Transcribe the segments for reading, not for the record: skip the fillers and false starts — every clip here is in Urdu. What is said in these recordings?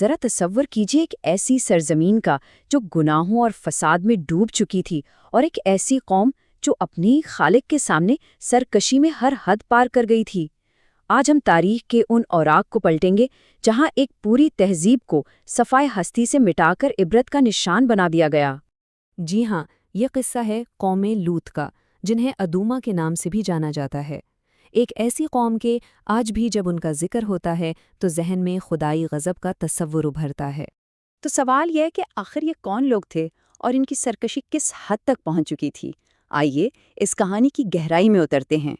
ذرا تصور کیجیے ایک ایسی سرزمین کا جو گناہوں اور فساد میں ڈوب چکی تھی، اور ایک ایسی قوم جو اپنی خالق کے سامنے سرکشی میں ہر حد پار کر گئی تھی۔ آج ہم تاریخ کے ان اوراق کو پلٹیں گے جہاں ایک پوری تہذیب کو صفائے ہستی سے مٹا کر عبرت کا نشان بنا دیا گیا۔ جی ہاں، یہ قصہ ہے قوم لوط کا، جنہیں ادوما کے نام سے بھی جانا جاتا ہے۔ ایک ایسی قوم کے آج بھی جب ان کا ذکر ہوتا ہے تو ذہن میں خدائی غضب کا تصور ابھرتا ہے۔ تو سوال یہ ہے کہ آخر یہ کون لوگ تھے اور ان کی سرکشی کس حد تک پہنچ چکی تھی؟ آئیے اس کہانی کی گہرائی میں اترتے ہیں۔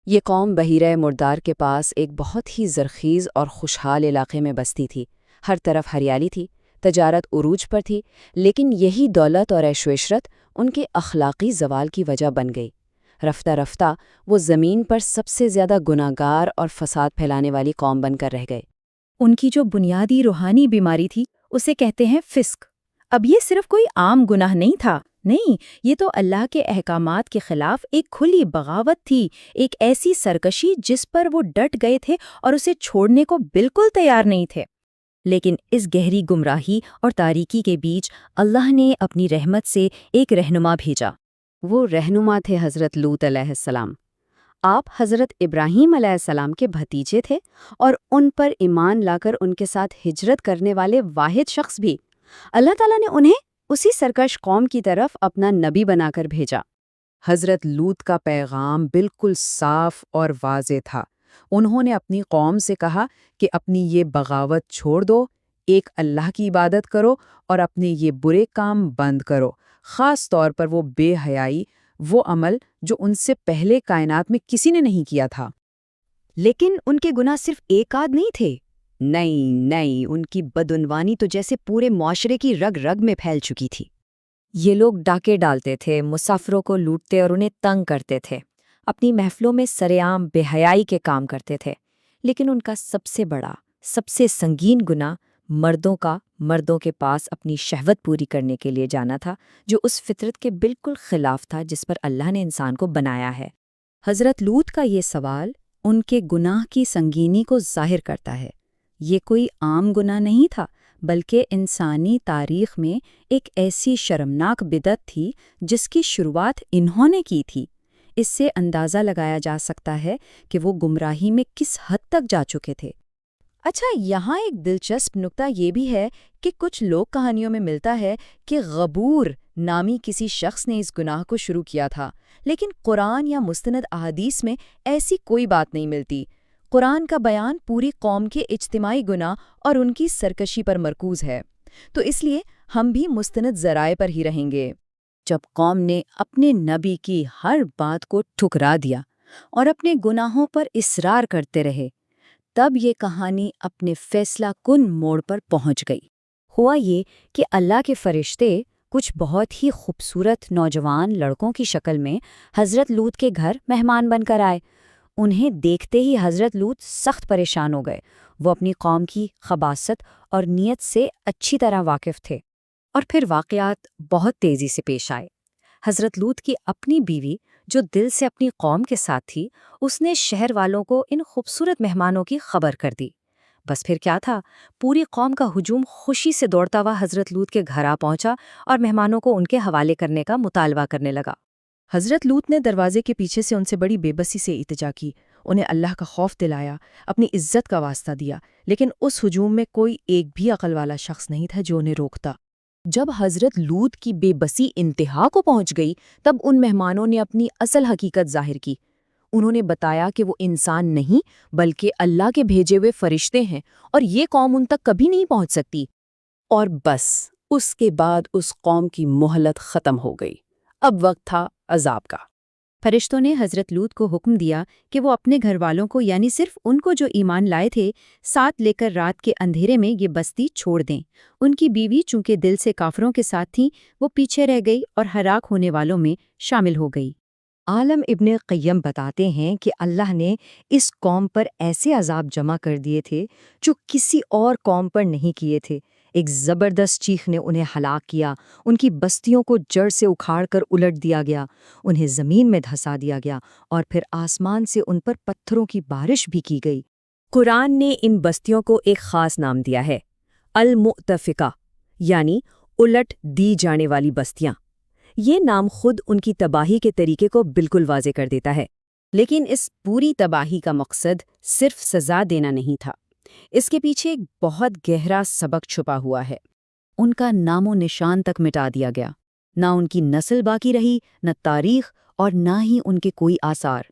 یہ قوم بحیرہ مردار کے پاس ایک بہت ہی زرخیز اور خوشحال علاقے میں بستی تھی۔ ہر طرف ہریالی تھی، تجارت عروج پر تھی، لیکن یہی دولت اور عیش و عشرت ان کے اخلاقی زوال کی وجہ بن گئی۔ رفتہ رفتہ وہ زمین پر سب سے زیادہ گناہگار اور فساد پھیلانے والی قوم بن کر رہ گئے۔ ان کی جو بنیادی روحانی بیماری تھی اسے کہتے ہیں فسق۔ اب یہ صرف کوئی عام گناہ نہیں تھا، نہیں، یہ تو اللہ کے احکامات کے خلاف ایک کھلی بغاوت تھی، ایک ایسی سرکشی جس پر وہ ڈٹ گئے تھے اور اسے چھوڑنے کو بالکل تیار نہیں تھے۔ لیکن اس گہری گمراہی اور تاریکی کے بیچ اللہ نے اپنی رحمت سے ایک رہنما بھیجا۔ وہ رہنما تھے حضرت لوط علیہ السلام۔ آپ حضرت ابراہیم علیہ السلام کے بھتیجے تھے اور ان پر ایمان لا کر ان کے ساتھ ہجرت کرنے والے واحد شخص بھی۔ اللہ تعالیٰ نے انہیں اسی سرکش قوم کی طرف اپنا نبی بنا کر بھیجا۔ حضرت لوط کا پیغام بالکل صاف اور واضح تھا۔ انہوں نے اپنی قوم سے کہا کہ اپنی یہ بغاوت چھوڑ دو، ایک اللہ کی عبادت کرو اور اپنے یہ برے کام بند کرو، خاص طور پر وہ بے حیائی، وہ عمل جو ان سے پہلے کائنات میں کسی نے نہیں کیا تھا۔ لیکن ان کے گناہ صرف ایک آدھ نہیں تھے، نہیں، ان کی بدعنوانی تو جیسے پورے معاشرے کی رگ رگ میں پھیل چکی تھی۔ یہ لوگ ڈاکے ڈالتے تھے، مسافروں کو لوٹتے اور انہیں تنگ کرتے تھے، اپنی محفلوں میں سرعام بے حیائی کے کام کرتے تھے۔ لیکن ان کا سب سے بڑا، سب سے سنگین گناہ مردوں کے پاس اپنی شہوت پوری کرنے کے لیے جانا تھا، جو اس فطرت کے بالکل خلاف تھا جس پر اللہ نے انسان کو بنایا ہے۔ حضرت لوط کا یہ سوال ان کے گناہ کی سنگینی کو ظاہر کرتا ہے۔ یہ کوئی عام گناہ نہیں تھا، بلکہ انسانی تاریخ میں ایک ایسی شرمناک بدعت تھی جس کی شروعات انہوں نے کی تھی۔ اس سے اندازہ لگایا جا سکتا ہے کہ وہ گمراہی میں کس حد تک جا چکے تھے۔ اچھا، یہاں ایک دلچسپ نکتہ یہ بھی ہے کہ کچھ لوگ کہانیوں میں ملتا ہے کہ غبور نامی کسی شخص نے اس گناہ کو شروع کیا تھا، لیکن قرآن یا مستند احادیث میں ایسی کوئی بات نہیں ملتی۔ قرآن کا بیان پوری قوم کے اجتماعی گناہ اور ان کی سرکشی پر مرکوز ہے، تو اس لیے ہم بھی مستند ذرائع پر ہی رہیں گے۔ جب قوم نے اپنے نبی کی ہر بات کو ٹھکرا دیا اور اپنے گناہوں پر اصرار کرتے رہے، تب یہ کہانی اپنے فیصلہ کن موڑ پر پہنچ گئی۔ ہوا یہ کہ اللہ کے فرشتے کچھ بہت ہی خوبصورت نوجوان لڑکوں کی شکل میں حضرت لوط کے گھر مہمان بن کر آئے۔ انہیں دیکھتے ہی حضرت لوط سخت پریشان ہو گئے۔ وہ اپنی قوم کی خباثت اور نیت سے اچھی طرح واقف تھے۔ اور پھر واقعات بہت تیزی سے پیش آئے۔ حضرت لوط کی اپنی بیوی جو دل سے اپنی قوم کے ساتھ تھی، اس نے شہر والوں کو ان خوبصورت مہمانوں کی خبر کر دی۔ بس پھر کیا تھا، پوری قوم کا ہجوم خوشی سے دوڑتا ہوا حضرت لوط کے گھر آ پہنچا اور مہمانوں کو ان کے حوالے کرنے کا مطالبہ کرنے لگا۔ حضرت لوط نے دروازے کے پیچھے سے ان سے بڑی بے بسی سے التجا کی، انہیں اللہ کا خوف دلایا، اپنی عزت کا واسطہ دیا، لیکن اس ہجوم میں کوئی ایک بھی عقل والا شخص نہیں تھا جو انہیں روکتا۔ جب حضرت لوط کی بے بسی انتہا کو پہنچ گئی، تب ان مہمانوں نے اپنی اصل حقیقت ظاہر کی۔ انہوں نے بتایا کہ وہ انسان نہیں بلکہ اللہ کے بھیجے ہوئے فرشتے ہیں، اور یہ قوم ان تک کبھی نہیں پہنچ سکتی۔ اور بس اس کے بعد اس قوم کی مہلت ختم ہو گئی۔ اب وقت تھا عذاب کا۔ فرشتوں نے حضرت لوط کو حکم دیا کہ وہ اپنے گھر والوں کو، یعنی صرف ان کو جو ایمان لائے تھے، ساتھ لے کر رات کے اندھیرے میں یہ بستی چھوڑ دیں۔ ان کی بیوی چونکہ دل سے کافروں کے ساتھ تھی، وہ پیچھے رہ گئی اور ہلاک ہونے والوں میں شامل ہو گئی۔ عالم ابن قیم بتاتے ہیں کہ اللہ نے اس قوم پر ایسے عذاب جمع کر دیے تھے جو کسی اور قوم پر نہیں کیے تھے۔ ایک زبردست چیخ نے انہیں ہلاک کیا، ان کی بستیوں کو جڑ سے اکھاڑ کر الٹ دیا گیا، انہیں زمین میں دھسا دیا گیا، اور پھر آسمان سے ان پر پتھروں کی بارش بھی کی گئی۔ قرآن نے ان بستیوں کو ایک خاص نام دیا ہے، المؤتفقہ یعنی الٹ دی جانے والی بستیاں۔ یہ نام خود ان کی تباہی کے طریقے کو بالکل واضح کر دیتا ہے۔ لیکن اس پوری تباہی کا مقصد صرف سزا دینا نہیں تھا، اس کے پیچھے ایک بہت گہرا سبق چھپا ہوا ہے۔ ان کا نام و نشان تک مٹا دیا گیا، نہ ان کی نسل باقی رہی، نہ تاریخ، اور نہ ہی ان کے کوئی آثار۔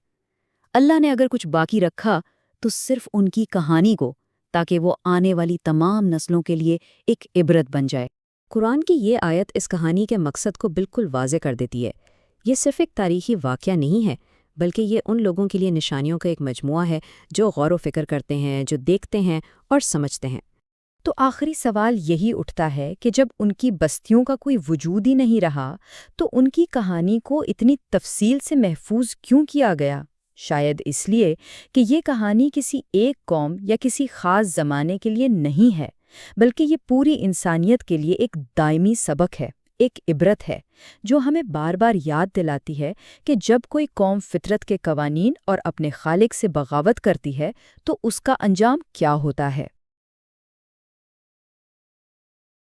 اللہ نے اگر کچھ باقی رکھا تو صرف ان کی کہانی کو، تاکہ وہ آنے والی تمام نسلوں کے لیے ایک عبرت بن جائے۔ قرآن کی یہ آیت اس کہانی کے مقصد کو بالکل واضح کر دیتی ہے۔ یہ صرف ایک تاریخی واقعہ نہیں ہے، بلکہ یہ ان لوگوں کے لیے نشانیوں کا ایک مجموعہ ہے جو غور و فکر کرتے ہیں، جو دیکھتے ہیں اور سمجھتے ہیں۔ تو آخری سوال یہی اٹھتا ہے کہ جب ان کی بستیوں کا کوئی وجود ہی نہیں رہا تو ان کی کہانی کو اتنی تفصیل سے محفوظ کیوں کیا گیا؟ شاید اس لیے کہ یہ کہانی کسی ایک قوم یا کسی خاص زمانے کے لیے نہیں ہے، بلکہ یہ پوری انسانیت کے لیے ایک دائمی سبق ہے، ایک عبرت ہے، جو ہمیں بار بار یاد دلاتی ہے کہ جب کوئی قوم فطرت کے قوانین اور اپنے خالق سے بغاوت کرتی ہے تو اس کا انجام کیا ہوتا ہے۔